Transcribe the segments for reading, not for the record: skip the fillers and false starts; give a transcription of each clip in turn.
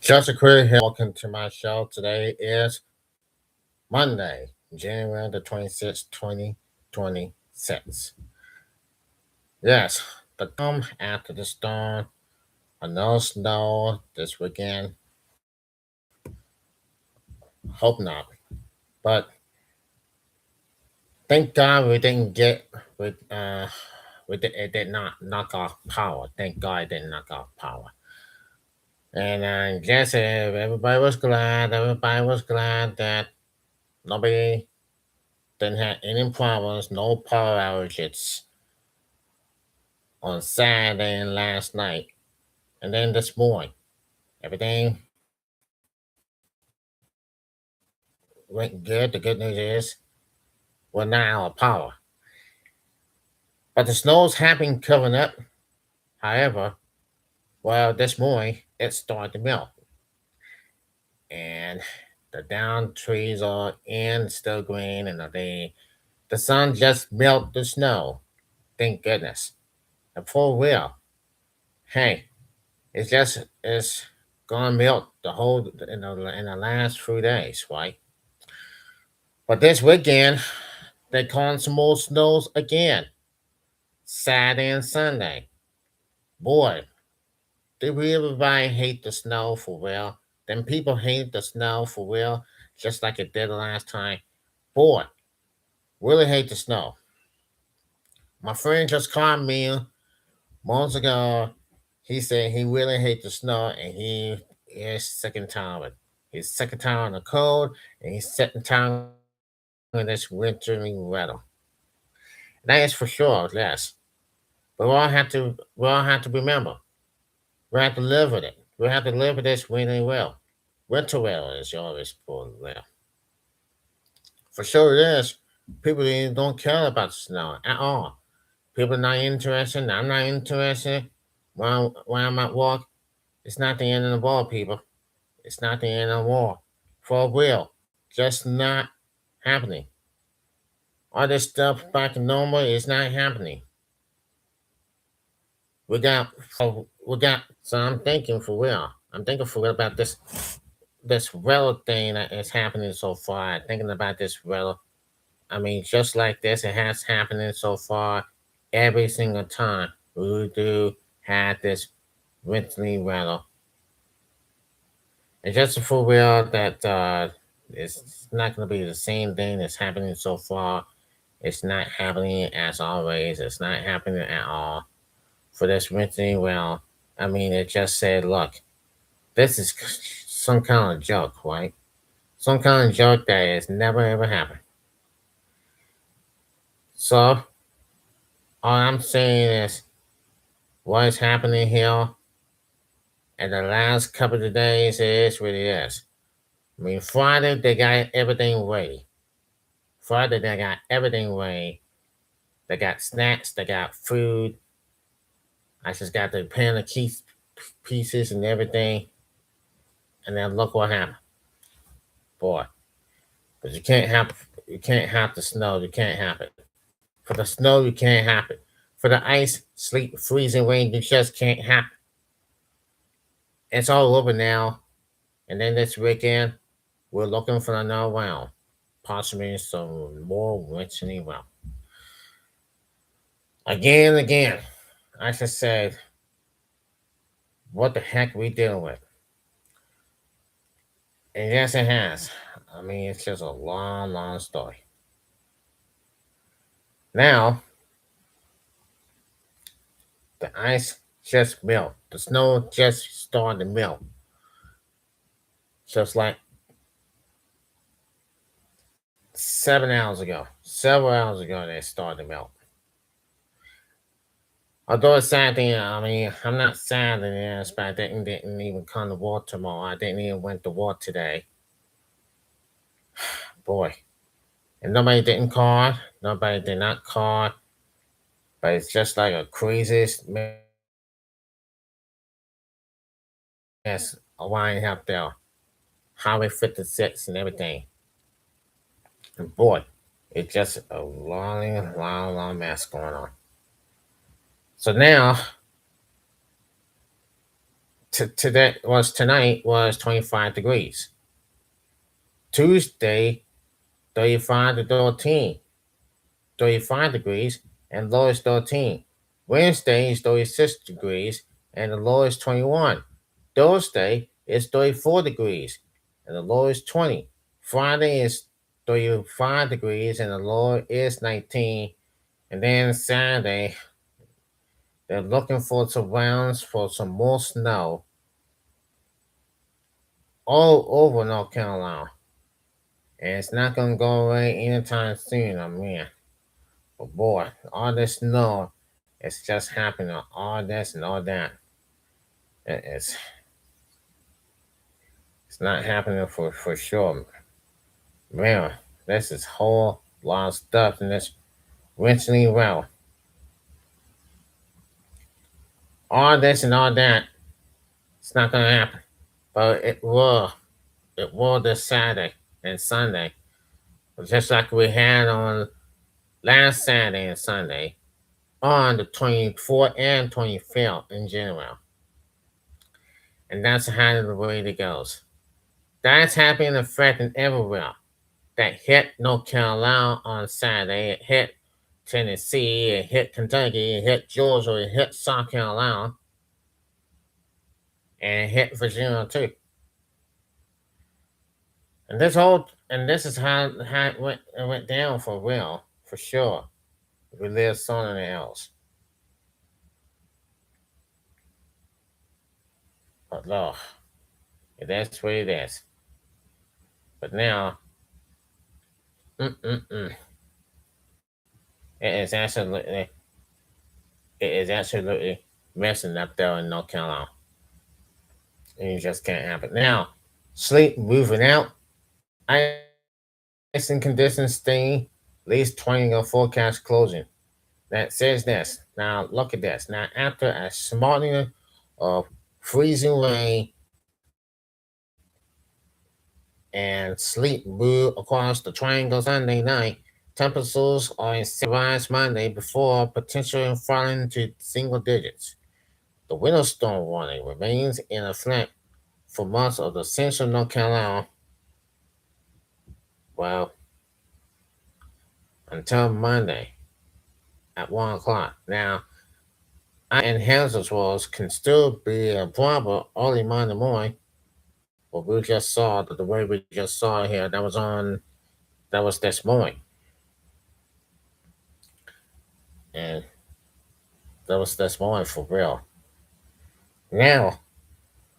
Just a quick here. Welcome to my show. Today is Monday, January the 26th, 2026. Yes, the calm after the storm. A no snow this weekend. Hope not. But thank God we didn't get with it did not knock off power. Thank God it didn't knock off power. And I guess everybody was glad that nobody didn't have any problems, no power outages on Saturday and last night. And then this morning, everything went good. The good news is we're not out of power. But the snow's having covered up. However, well, this morning it started to melt. And the down trees are in, still green, and the sun just melted the snow. Thank goodness. And for real, hey, it's gonna melt the whole in the last 3 days, right? But this weekend they calling some more snows again. Saturday and Sunday. Boy, did we everybody hate the snow for real? Then people hate the snow for real, just like it did the last time. Boy, really hate the snow. My friend just called me months ago. He said he really hates the snow and he is sick and tired of it. He's sick and tired of the cold and he's sick and tired of this wintry weather. That is for sure, yes. But we all have to remember. We have to live with it. We have to live with this really well. Winter well is always for well. For sure it is. People don't care about snow at all. People not interested. I'm not interested. When I'm at work, it's not the end of the world, people. It's not the end of the world. For real. Just not happening. All this stuff back to normal is not happening. So I'm thinking for real. I'm thinking for real about this weather thing that is happening so far. Thinking about this weather. I mean, just like this, it has happening so far every single time we do have this wintry weather. And just for real that it's not going to be the same thing that's happening so far. It's not happening as always. It's not happening at all for this wintry well. I mean, it just said, look, this is some kind of joke, right? Some kind of joke that has never ever happened. So all I'm saying is what is happening here in the last couple of days is what it is. I mean, Friday they got everything ready. Friday they got everything ready. They got snacks, they got food. I just got the pan of cheese pieces and everything. And then look what happened. Boy. But you can't have the snow, you can't have it. For the snow you can't have it. For the ice, sleet, freezing rain, you just can't have it. It's all over now. And then this weekend, we're looking for another round. Possibly some more wintry round. Again and again. I just said, what the heck we dealing with? And yes, it has. I mean, it's just a long, long story. Now, the ice just melt. The snow just started to melt. Just like 7 hours ago. Several hours ago, they started to melt. Although it's sad thing, I mean, I'm not sad in this, but I didn't even come to work tomorrow. I didn't even went to work today. Boy. And nobody didn't call. Nobody did not call. But it's just like a crazy mess lying out there. Highway 56 and everything. And boy, it's just a long, long, long mess going on. So now Today was tonight was 25 degrees. Tuesday 35 to 13, 35 degrees, and low is 13. Wednesday is 36 degrees, and the low is 21. Thursday is 34 degrees, and the low is 20. Friday is 35 degrees, and the low is 19. And then Saturday, they're looking for some rounds for some more snow all over North Carolina. And it's not going to go away anytime soon, I mean. But boy, all this snow is just happening, all this and all that. It's it's not happening for sure. Man, this is whole lot of stuff in this Rinchley well. All this and all that, it's not gonna happen. But it will this Saturday and Sunday. Just like we had on last Saturday and Sunday on the 24th and 25th in January. And that's how the way it goes. That's happening affecting everywhere. That hit North Carolina on Saturday. It hit Tennessee. It hit Kentucky. It hit Georgia. It hit South Carolina. And it hit Virginia too. And this is how it went down for real, for sure. If we live somewhere else. But Lord, that's what it is. But now, mm-mm-mm, it is absolutely, it is absolutely messing up there in North Carolina. And you just can't have it. Now, sleep moving out, icing conditions staying, at least 20 of forecast closing. That says this. Now, look at this. Now, after a smartening of freezing rain and sleet blew across the triangle Sunday night, temperatures are in rise Monday before potentially falling to single digits. The winter storm warning remains in effect for much of the central North Carolina, well, until Monday at 1 o'clock. Now, and hazards was can still be a problem early Monday morning. But we just saw the way we just saw here that was this morning, and that was this morning for real. Now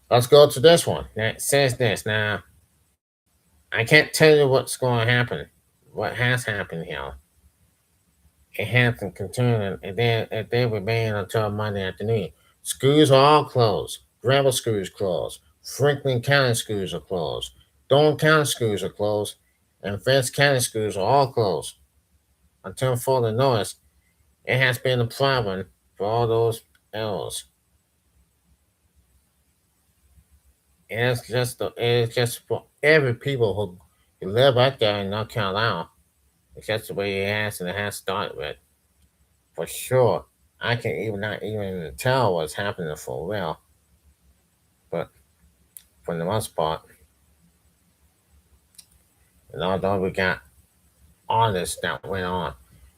let's go to this one. That says this. Now I can't tell you what's going to happen. What has happened here? It has to continue, and then it they remain until Monday afternoon. Schools are all closed. Gravel schools closed. Franklin County schools are closed. Doane County schools are closed, and Vance County schools are all closed until further notice. It has been a problem for all those areas. And it's just for every people who live out there in North Carolina. It's just the way it has and it has started with. For sure. I can even not even tell what's happening for real. But for the most part, and although we got all this that went on,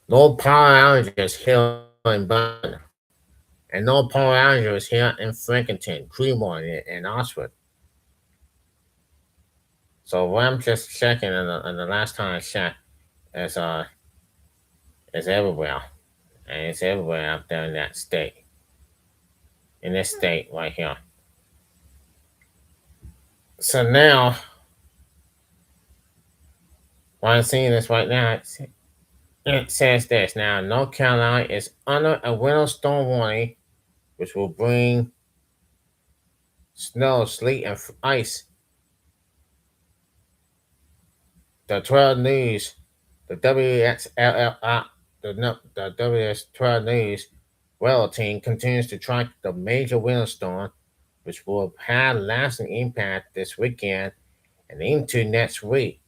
no power outages here in Butler. And no power outages here in Frankenton, Cremore, and Oxford. So what I'm just checking, and the last time I checked, is is everywhere, and it's everywhere out there in that state, in this state right here. So now, what I'm seeing this right now, it says this. Now, North Carolina is under a winter storm warning, which will bring snow, sleet, and ice. The 12 News, the WXLL, the WS12 News weather team continues to track the major winter storm, which will have lasting impact this weekend and into next week.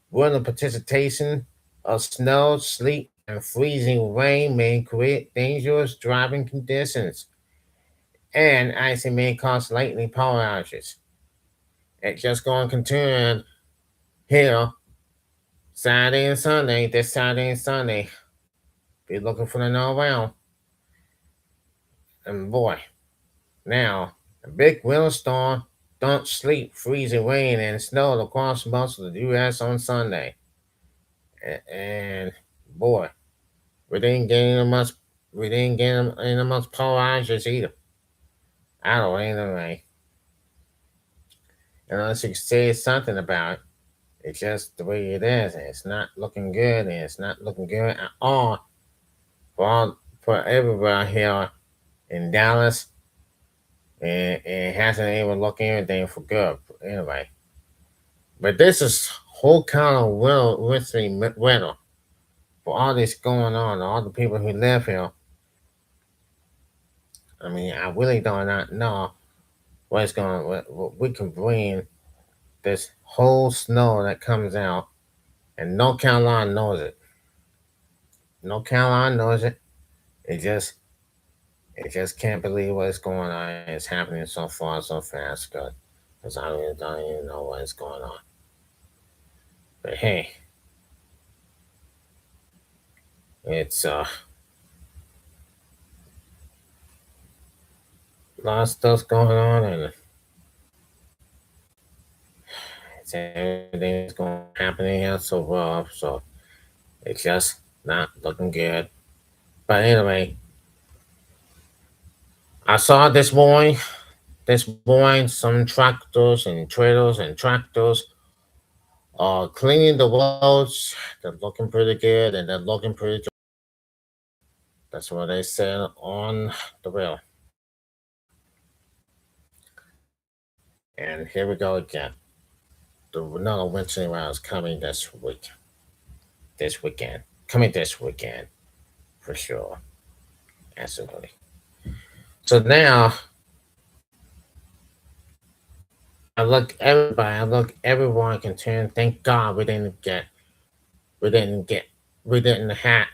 Winter precipitation of snow, sleet, and freezing rain may create dangerous driving conditions. and icy may cause lightning power outages. It's just going to continue here Saturday and Sunday. This Saturday and Sunday, be looking for the no round. And boy, now a big windstorm. Don't sleep, freezing rain and snow across most of the U.S. on Sunday. And boy, we didn't get any much. We didn't get any much power outages either. I don't anyway. Unless you say something about it, it's just the way it is. And it's not looking good, and it's not looking good at all for everywhere here in Dallas. And it hasn't even looked anything for good anyway. But this is whole kind of wintry weather for all this going on, all the people who live here. I mean, I really do not know what's going. What we can bring this whole snow that comes out, and North Carolina knows it. North Carolina knows it. It just it just can't believe what's going on. It's happening so far, so fast. Good, because I really don't even know what's going on. But hey, it's a lot of stuff going on, and it's everything's going happening here so rough. So it's just not looking good. But anyway, I saw this morning, some tractors and trailers and tractors are cleaning the roads. They're looking pretty good and they're looking pretty. That's what they said on the rail. And here we go again. Another winter round is coming this week, this weekend, coming this weekend for sure, absolutely. So now I look everyone can turn. Thank God we didn't get, we didn't have.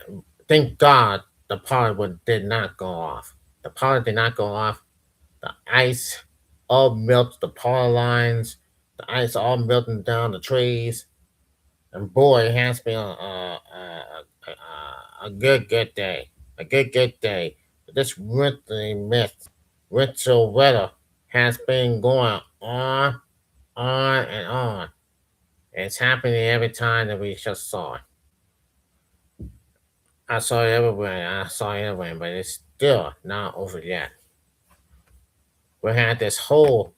Thank God the power did not go off. The power did not go off. The ice all melted the power lines. The ice all melting down the trees. And boy, it has been a good day. A good day. This winter weather has been going on and on. It's happening every time that we just saw it. I saw it everywhere. I saw it everywhere, but it's still not over yet. We had this whole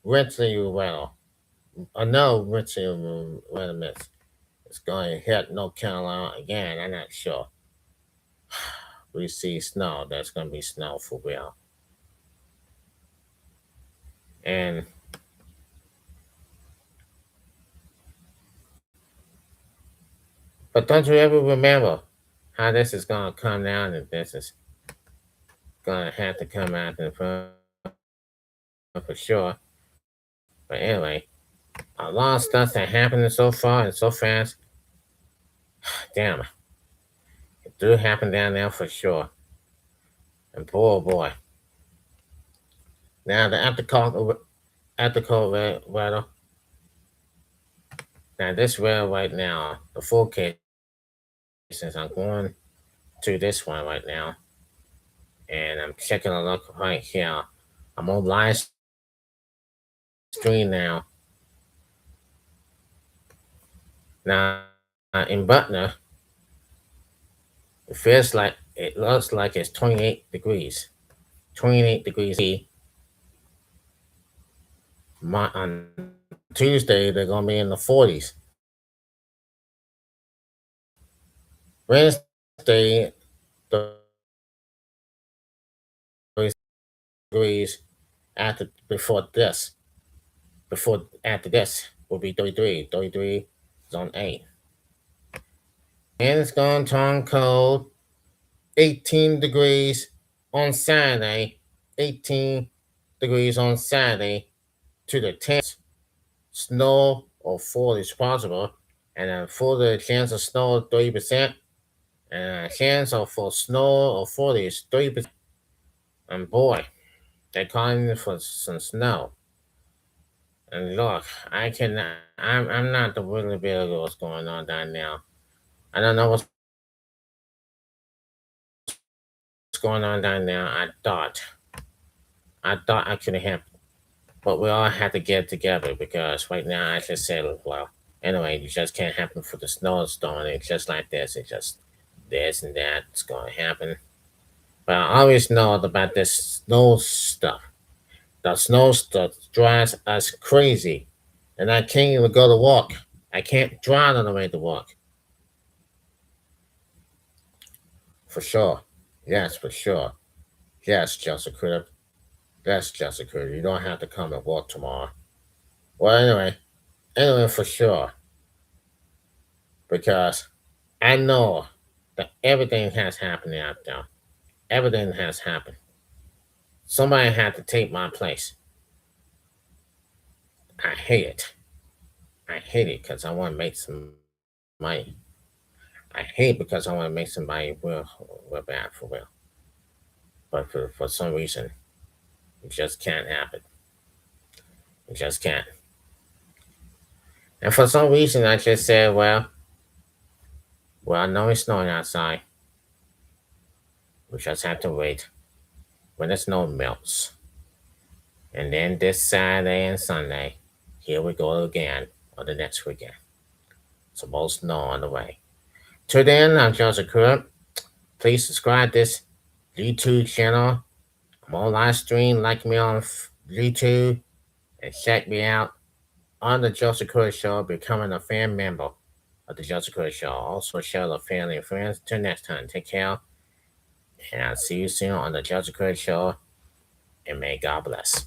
winter weather. Another winter weather mix. It's going to hit North Carolina again. I'm not sure. We see snow. There's going to be snow for real. And but don't you ever remember how this is going to come down, and this is going to have to come out in the front for sure. But anyway, a lot of stuff that happening so far and so fast. Damn, it do happen down there for sure. And boy, oh boy. Now the after cold weather. Now this weather right now, the forecast is I'm going to this one right now, and I'm checking a look right here. I'm on live stream now. Now in Butner, it looks like it's 28 degrees. 28 degrees. On Tuesday they're gonna be in the 40s. Wednesday, 30 degrees. After before this, before after this will be 33. 33 zone 8. And it's gonna turn cold. 18 degrees on Saturday. 18 degrees on Saturday to the 10th. Snow or fall is possible. And then for the chance of snow 30%. And chance of for snow or fall is 30%. And boy, They're calling for some snow. And look, I can I'm not the really big of what's going on down now. I don't know what's going on down now. I thought I could have, but we all had to get together because right now I just said, well, anyway, you just can't happen for the snowstorm. It's just like this. It's just this and that's going to happen. But I always know about this snow stuff. The snow stuff drives us crazy, and I can't even go to walk. I can't drive on the way to walk. For sure. Yes, for sure. Yes, Jessica. Yes, Jessica. You don't have to come and walk tomorrow. Well, anyway, for sure. Because I know that everything has happened out there. Everything has happened. Somebody had to take my place. I hate it. I hate it because I want to make some money. I hate because I want to make somebody real bad for real. But for some reason, it just can't happen. It just can't. And for some reason, I just said, well, I know it's snowing outside. We just have to wait when the snow melts. And then this Saturday and Sunday, here we go again on the next weekend. So more snow on the way. Till then, I'm Joseph Krupp. Please subscribe this YouTube channel. I'm on live stream. Like me on YouTube and check me out on the Joseph Krupp Show, becoming a fan member of the Joseph Krupp Show. Also share with family and friends. Till next time, take care. And I'll see you soon on the Joseph Krupp Show. And may God bless.